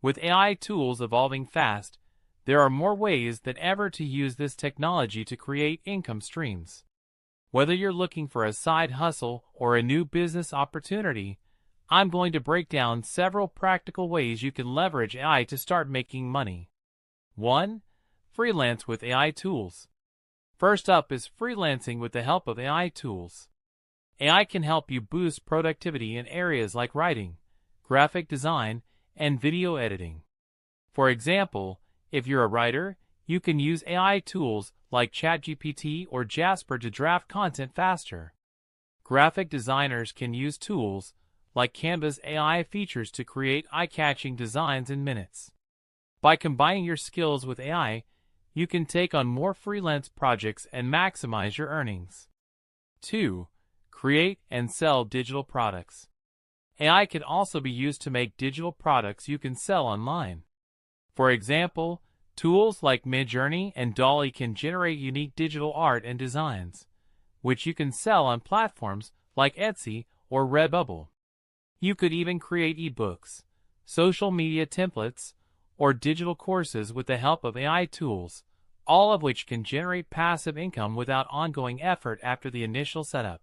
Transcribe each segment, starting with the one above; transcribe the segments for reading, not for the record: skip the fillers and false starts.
With AI tools evolving fast, there are more ways than ever to use this technology to create income streams. Whether you're looking for a side hustle or a new business opportunity, I'm going to break down several practical ways you can leverage AI to start making money. 1. Freelance with AI tools. First up is freelancing with the help of AI tools. AI can help you boost productivity in areas like writing, graphic design, and video editing. For example, if you're a writer, you can use AI tools like ChatGPT or Jasper to draft content faster. Graphic designers can use tools like Canva's AI features to create eye-catching designs in minutes. By combining your skills with AI, you can take on more freelance projects and maximize your earnings. 2. Create and sell digital products. AI can also be used to make digital products you can sell online. For example, tools like Midjourney and DALL-E can generate unique digital art and designs, which you can sell on platforms like Etsy or Redbubble. You could even create ebooks, social media templates, or digital courses with the help of AI tools, all of which can generate passive income without ongoing effort after the initial setup.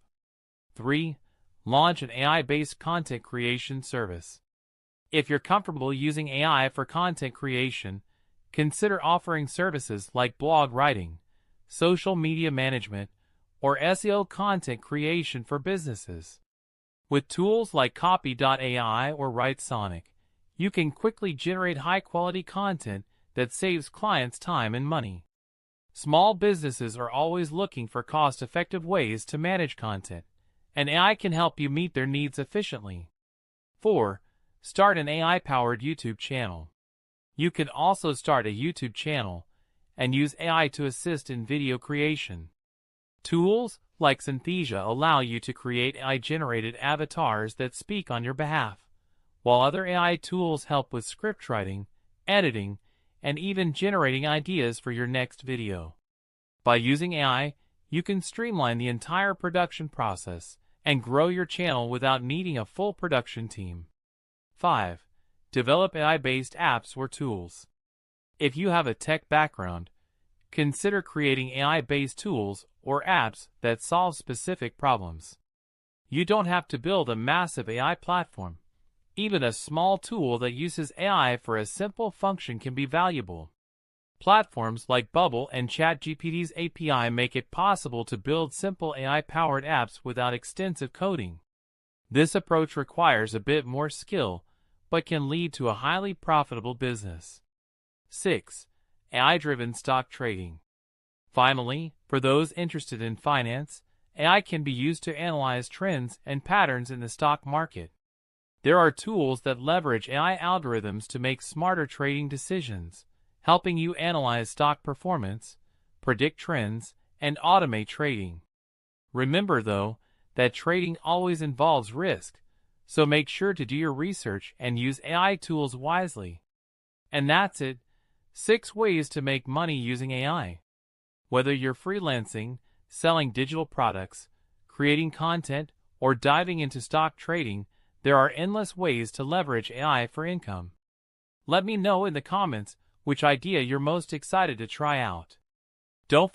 3. Launch an AI-based content creation service. If you're comfortable using AI for content creation, consider offering services like blog writing, social media management, or SEO content creation for businesses. With tools like Copy.ai or WriteSonic, you can quickly generate high-quality content that saves clients time and money. Small businesses are always looking for cost-effective ways to manage content, and AI can help you meet their needs efficiently. 4. Start an AI-powered YouTube channel. You can also start a YouTube channel and use AI to assist in video creation. Tools like Synthesia allow you to create AI-generated avatars that speak on your behalf, while other AI tools help with script writing, editing, and even generating ideas for your next video. By using AI, you can streamline the entire production process and grow your channel without needing a full production team. 5. Develop AI-based apps or tools. If you have a tech background, consider creating AI-based tools or apps that solve specific problems. You don't have to build a massive AI platform. Even a small tool that uses AI for a simple function can be valuable. Platforms like Bubble and ChatGPT's API make it possible to build simple AI-powered apps without extensive coding. This approach requires a bit more skill, but can lead to a highly profitable business. 6. AI-driven stock trading. Finally, for those interested in finance, AI can be used to analyze trends and patterns in the stock market. There are tools that leverage AI algorithms to make smarter trading decisions, helping you analyze stock performance, predict trends, and automate trading. Remember, though, that trading always involves risk, so make sure to do your research and use AI tools wisely. And that's it. 6 ways to make money using AI. Whether you're freelancing, selling digital products, creating content, or diving into stock trading, there are endless ways to leverage AI for income. Let me know in the comments which idea you're most excited to try out. Don't